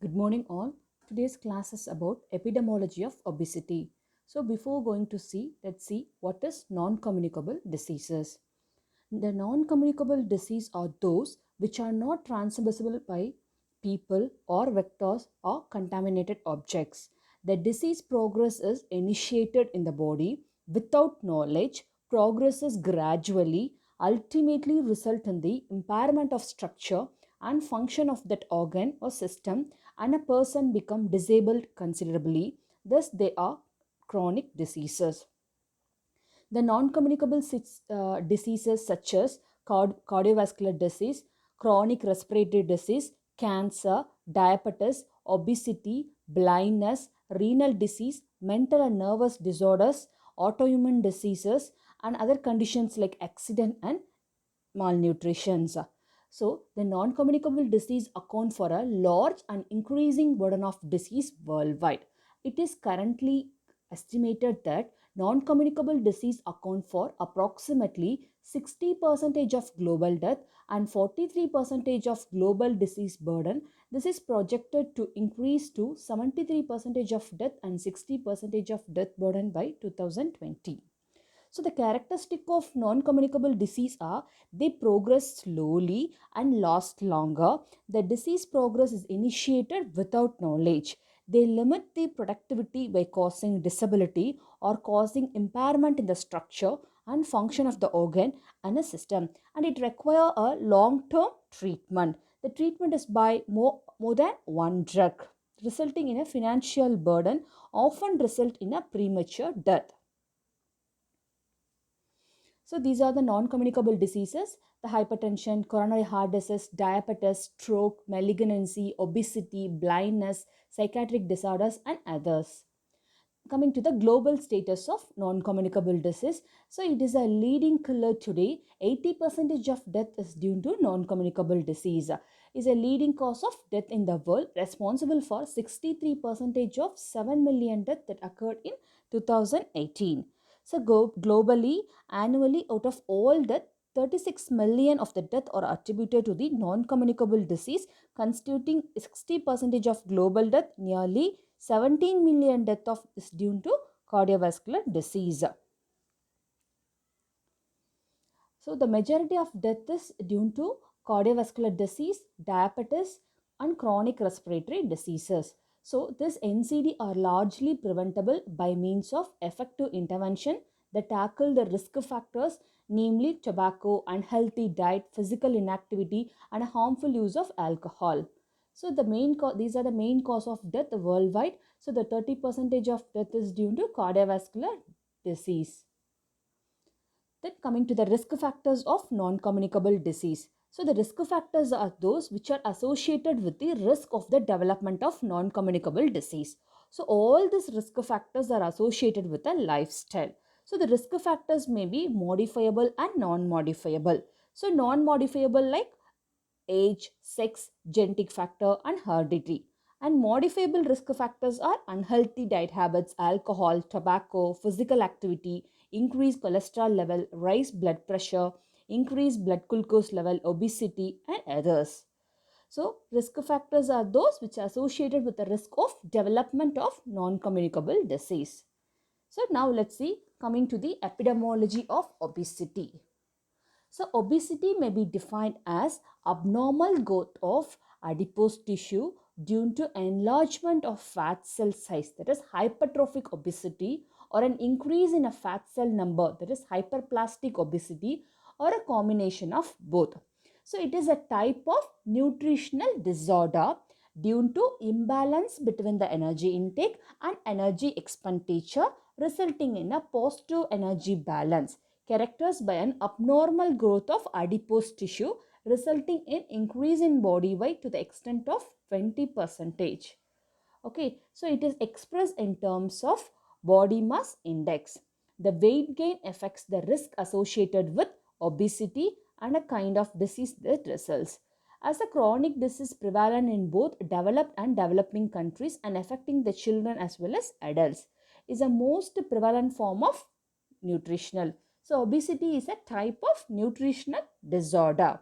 Good morning, all. Today's class is about epidemiology of obesity. So, before going to see, let's see what is non-communicable diseases. The non-communicable disease are those which are not transmissible by people or vectors or contaminated objects. The disease progress is initiated in the body without knowledge, progresses gradually, ultimately result in the impairment of structure and function of that organ or system, and a person become disabled considerably. Thus, they are chronic diseases. The non-communicable diseases such as cardiovascular disease, chronic respiratory disease, cancer, diabetes, obesity, blindness, renal disease, mental and nervous disorders, autoimmune diseases, and other conditions like accident and malnutrition. So, the non-communicable disease account for a large and increasing burden of disease worldwide. It is currently estimated that non-communicable disease account for approximately 60% of global death and 43% of global disease burden. This is projected to increase to 73% of death and 60% of death burden by 2020. So the characteristic of non-communicable disease are they progress slowly and last longer. The disease progress is initiated without knowledge. They limit the productivity by causing disability or causing impairment in the structure and function of the organ and a system, and it require a long-term treatment. The treatment is by more than one drug, resulting in a financial burden, often result in a premature death. So these are the non-communicable diseases: the hypertension, coronary heart disease, diabetes, stroke, malignancy, obesity, blindness, psychiatric disorders, and others. Coming to the global status of non-communicable disease, so it is a leading killer today. 80% of death is due to non-communicable disease. Is a leading cause of death in the world, responsible for 63% of 7 million deaths that occurred in 2018. So globally, annually, out of all death, 36 million of the death are attributed to the non-communicable disease, constituting 60% of global death. Nearly 17 million death of is due to cardiovascular disease. So the majority of death is due to cardiovascular disease, diabetes, and chronic respiratory diseases. So this NCD are largely preventable by means of effective intervention that tackle the risk factors, namely tobacco, unhealthy diet, physical inactivity, and a harmful use of alcohol. So these are the main cause of death worldwide. So the 30% of death is due to cardiovascular disease. Then coming to the risk factors of non-communicable disease. So the risk factors are those which are associated with the risk of the development of non-communicable disease. So all these risk factors are associated with a lifestyle. So the risk factors may be modifiable and non-modifiable. So non-modifiable like age, sex, genetic factor, and heredity. And modifiable risk factors are unhealthy diet habits, alcohol, tobacco, physical activity, increased cholesterol level, raised blood pressure, increased blood glucose level, obesity, and others. So, risk factors are those which are associated with the risk of development of non-communicable disease. So, now let's see, coming to the epidemiology of obesity. So, obesity may be defined as abnormal growth of adipose tissue due to enlargement of fat cell size, that is hypertrophic obesity, or an increase in a fat cell number, that is hyperplastic obesity, or a combination of both. So, it is a type of nutritional disorder due to imbalance between the energy intake and energy expenditure, resulting in a positive energy balance characterized by an abnormal growth of adipose tissue, resulting in increase in body weight to the extent of 20%. Okay, so it is expressed in terms of body mass index. The weight gain affects the risk associated with obesity and a kind of disease that results. As a chronic disease prevalent in both developed and developing countries and affecting the children as well as adults, is a most prevalent form of nutritional. So obesity is a type of nutritional disorder.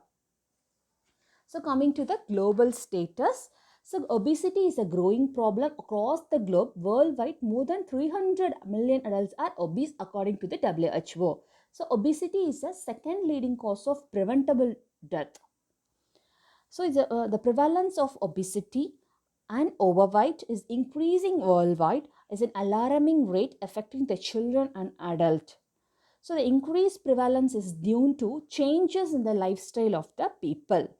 So coming to the global status. So, obesity is a growing problem across the globe. Worldwide, more than 300 million adults are obese according to the WHO. So, obesity is the second leading cause of preventable death. So, the prevalence of obesity and overweight is increasing worldwide at an alarming rate affecting the children and adult. So, the increased prevalence is due to changes in the lifestyle of the people.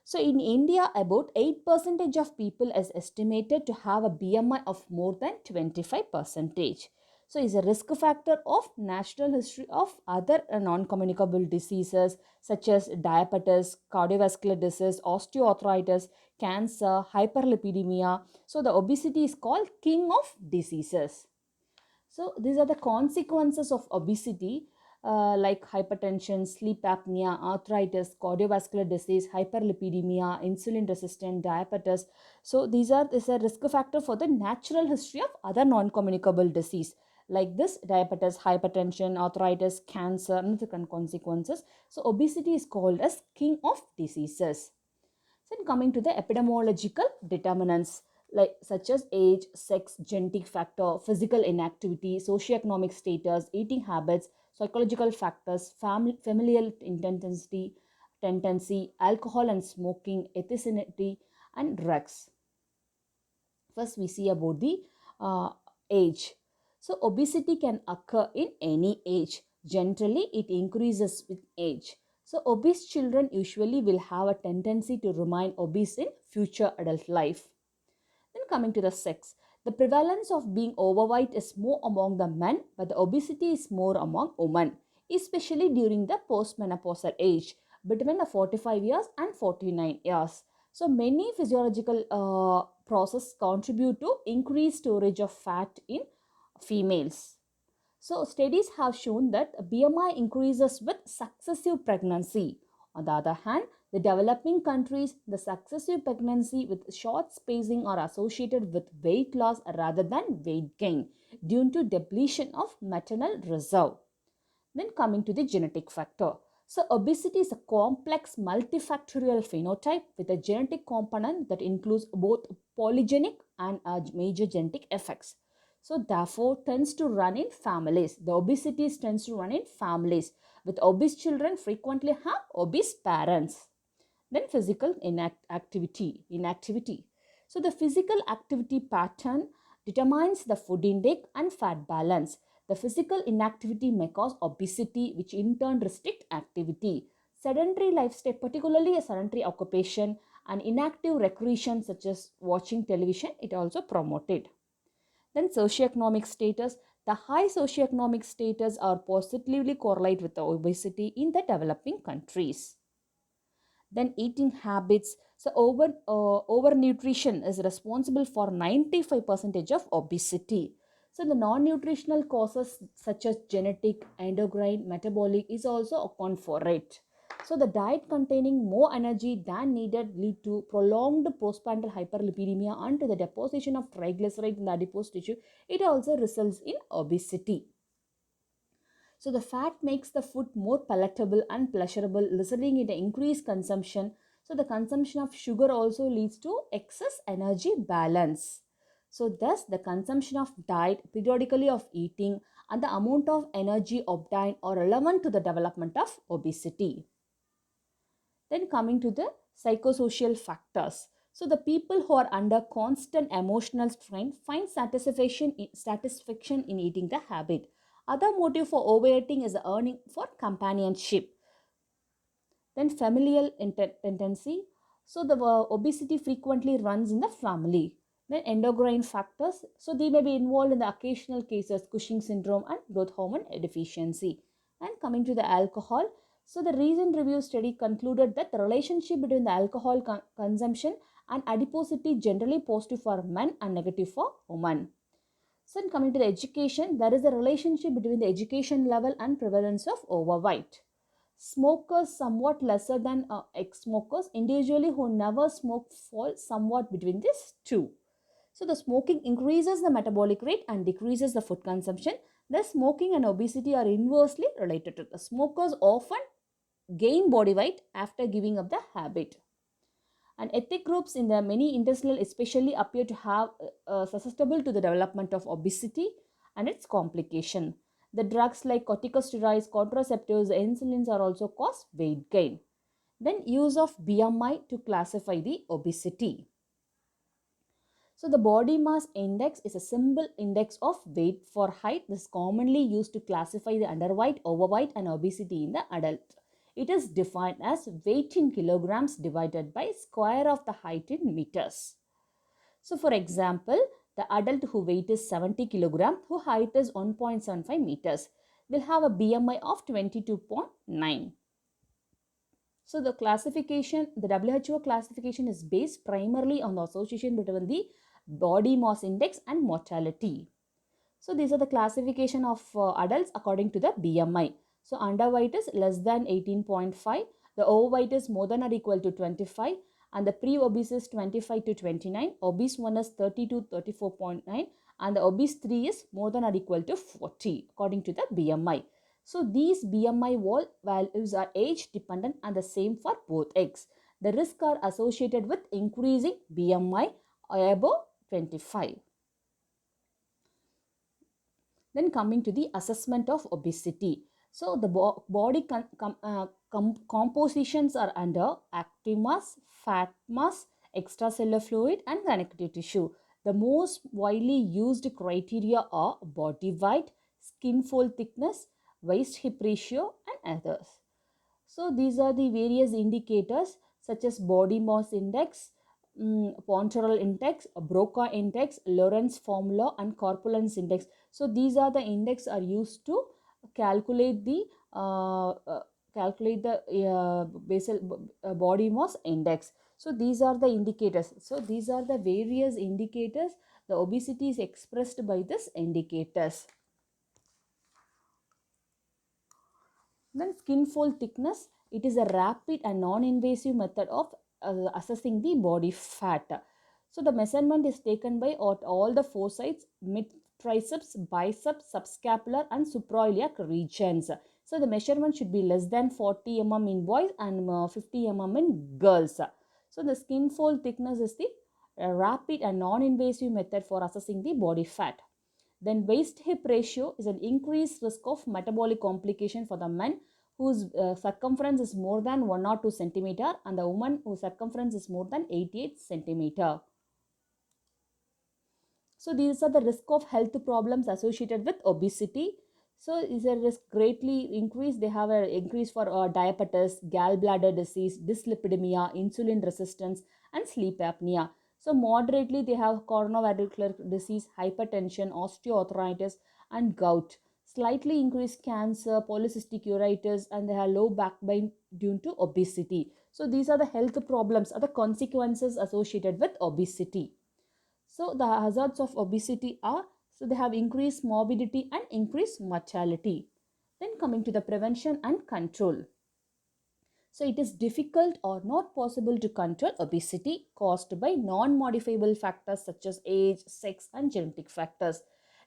So in India, about 8% of people is estimated to have a BMI of more than 25%. So is a risk factor of national history of other non-communicable diseases such as diabetes, cardiovascular disease, osteoarthritis, cancer, hyperlipidemia. So the obesity is called king of diseases. So these are the consequences of obesity, like hypertension, sleep apnea, arthritis, cardiovascular disease, hyperlipidemia, insulin resistant, diabetes. So this is a risk factor for the natural history of other non-communicable disease like this diabetes, hypertension, arthritis, cancer, and the consequences. So obesity is called as king of diseases. Then coming to the epidemiological determinants like such as age, sex, genetic factor, physical inactivity, socioeconomic status, eating habits, psychological factors, familial tendency, alcohol and smoking, ethnicity, and drugs. First, we see about the age. So, obesity can occur in any age. Generally, it increases with age. So, obese children usually will have a tendency to remain obese in future adult life. Then coming to the sex, the prevalence of being overweight is more among the men, but the obesity is more among women, especially during the postmenopausal age between the 45 years and 49 years. So many physiological processes contribute to increased storage of fat in females. So studies have shown that BMI increases with successive pregnancy. On the other hand, the developing countries, the successive pregnancy with short spacing are associated with weight loss rather than weight gain due to depletion of maternal reserve. Then coming to the genetic factor. So obesity is a complex multifactorial phenotype with a genetic component that includes both polygenic and major genetic effects. So therefore tends to run in families. The obesity tends to run in families. With obese children frequently have obese parents. Then physical inactivity. So the physical activity pattern determines the food intake and fat balance. The physical inactivity may cause obesity, which in turn restrict activity. Sedentary lifestyle, particularly a sedentary occupation and inactive recreation such as watching television, it also promoted. Then socioeconomic status. The high socioeconomic status are positively correlate with the obesity in the developing countries. Then eating habits. So overnutrition is responsible for 95% of obesity. So the non-nutritional causes such as genetic, endocrine, metabolic is also account for it. So the diet containing more energy than needed lead to prolonged postprandial hyperlipidemia and to the deposition of triglycerides in the adipose tissue. It also results in obesity. So the fat makes the food more palatable and pleasurable, resulting in increased consumption. So the consumption of sugar also leads to excess energy balance. So thus the consumption of diet, periodically of eating, and the amount of energy obtained are relevant to the development of obesity. Then coming to the psychosocial factors. So the people who are under constant emotional strain find satisfaction in eating the habit. Other motive for overeating is the earning for companionship. Then familial tendency. So the obesity frequently runs in the family. Then endocrine factors. So they may be involved in the occasional cases Cushing syndrome and growth hormone deficiency. And coming to the alcohol. So the recent review study concluded that the relationship between the alcohol consumption and adiposity generally positive for men and negative for women. So coming to the education, there is a relationship between the education level and prevalence of overweight. Smokers somewhat lesser than ex-smokers, individually who never smoked fall somewhat between these two. So the smoking increases the metabolic rate and decreases the food consumption. Thus smoking and obesity are inversely related to the smokers often gain body weight after giving up the habit. And ethnic groups in the many intestinal especially appear to have susceptible to the development of obesity and its complication. The drugs like corticosteroids, contraceptives, insulins are also cause weight gain. Then use of BMI to classify the obesity. So the body mass index is a simple index of weight for height. This is commonly used to classify the underweight, overweight and obesity in the adult. It is defined as weight in kilograms divided by square of the height in meters. So for example, the adult who weight is 70 kilogram, who height is 1.75 meters, will have a BMI of 22.9. So the classification, the WHO classification is based primarily on the association between the body mass index and mortality. So these are the classification of adults according to the BMI. So underweight is less than 18.5, the overweight is more than or equal to 25, and the pre-obese is 25 to 29, obese 1 is 30 to 34.9, and the obese 3 is more than or equal to 40 according to the BMI. So these BMI values are age dependent and the same for both X. The risks are associated with increasing BMI above 25. Then coming to the assessment of obesity. So the body compositions are under active mass, fat mass, extracellular fluid and connective tissue. The most widely used criteria are body weight, skin fold thickness, waist hip ratio and others. So these are the various indicators such as body mass index, Pontoral index, Broca index, Lorentz formula and corpulence index. So these are the index are used to calculate the basal body mass index. So these are the indicators. So these are the various indicators. The obesity is expressed by this indicators. Then skin fold thickness, it is a rapid and non-invasive method of assessing the body fat. So the measurement is taken by all the four sides, mid triceps, biceps, subscapular and suprailiac regions. So the measurement should be less than 40 mm in boys and 50 mm in girls. So the skin fold thickness is the rapid and non-invasive method for assessing the body fat. Then waist hip ratio is an increased risk of metabolic complication for the men whose circumference is more than 1 or 2 centimeter and the woman whose circumference is more than 88 centimeter. So these are the risk of health problems associated with obesity. So is a risk greatly increased. They have an increase for diabetes, gallbladder disease, dyslipidemia, insulin resistance and sleep apnea. So moderately they have coronary disease, hypertension, osteoarthritis and gout. Slightly increased cancer, polycystic uritis and they have low back pain due to obesity. So these are the health problems, are the consequences associated with obesity. So the hazards of obesity are, so they have increased morbidity and increased mortality. Then coming to the prevention and control. So it is difficult or not possible to control obesity caused by non-modifiable factors such as age, sex and genetic factors.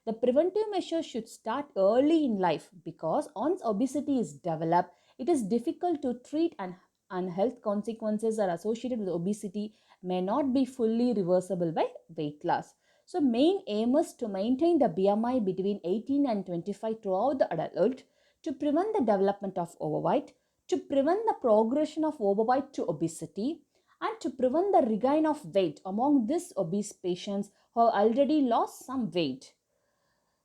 The preventive measures should start early in life because once obesity is developed, it is difficult to treat and health consequences are associated with obesity may not be fully reversible by weight loss. So main aim is to maintain the BMI between 18 and 25 throughout the adult to prevent the development of overweight, to prevent the progression of overweight to obesity, and to prevent the regain of weight among these obese patients who have already lost some weight.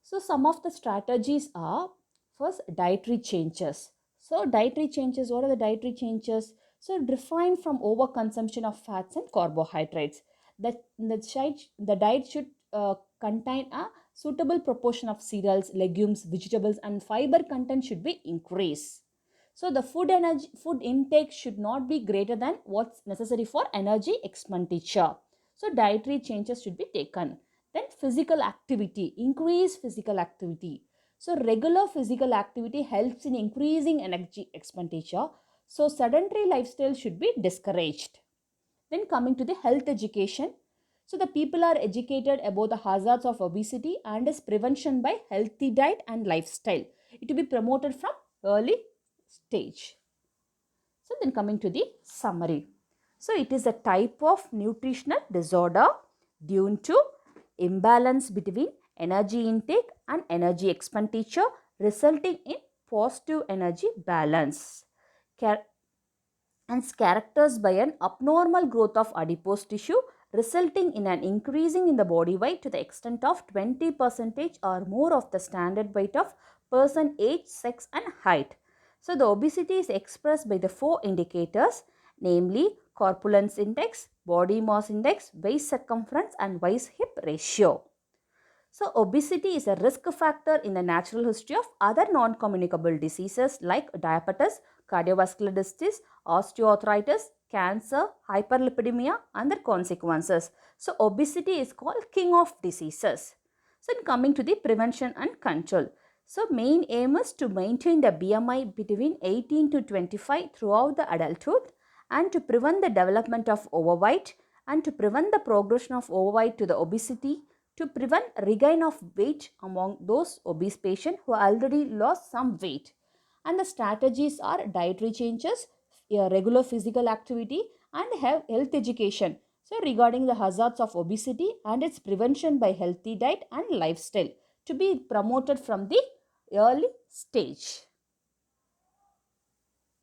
So some of the strategies are, first, dietary changes. So dietary changes, what are the dietary changes? So refrain from overconsumption of fats and carbohydrates. The diet should contain a suitable proportion of cereals, legumes, vegetables and fiber content should be increased. So the food intake should not be greater than what's necessary for energy expenditure. So dietary changes should be taken. Then physical activity, increase physical activity. So regular physical activity helps in increasing energy expenditure. So sedentary lifestyle should be discouraged. Then coming to the health education. So the people are educated about the hazards of obesity and its prevention by healthy diet and lifestyle. It will be promoted from early stage. So then coming to the summary. So it is a type of nutritional disorder due to imbalance between energy intake and energy expenditure, resulting in positive energy balance. And characterized by an abnormal growth of adipose tissue, resulting in an increasing in the body weight to the extent of 20% or more of the standard weight of person age, sex and height. So the obesity is expressed by the four indicators, namely corpulence index, body mass index, waist circumference and waist hip ratio. So obesity is a risk factor in the natural history of other non-communicable diseases like diabetes, cardiovascular disease, osteoarthritis, cancer, hyperlipidemia and their consequences. So obesity is called king of diseases. So coming to the prevention and control. So main aim is to maintain the BMI between 18 to 25 throughout the adulthood and to prevent the development of overweight and to prevent the progression of overweight to the obesity, to prevent regain of weight among those obese patients who already lost some weight. And the strategies are dietary changes, regular physical activity and health education. So regarding the hazards of obesity and its prevention by healthy diet and lifestyle to be promoted from the early stage.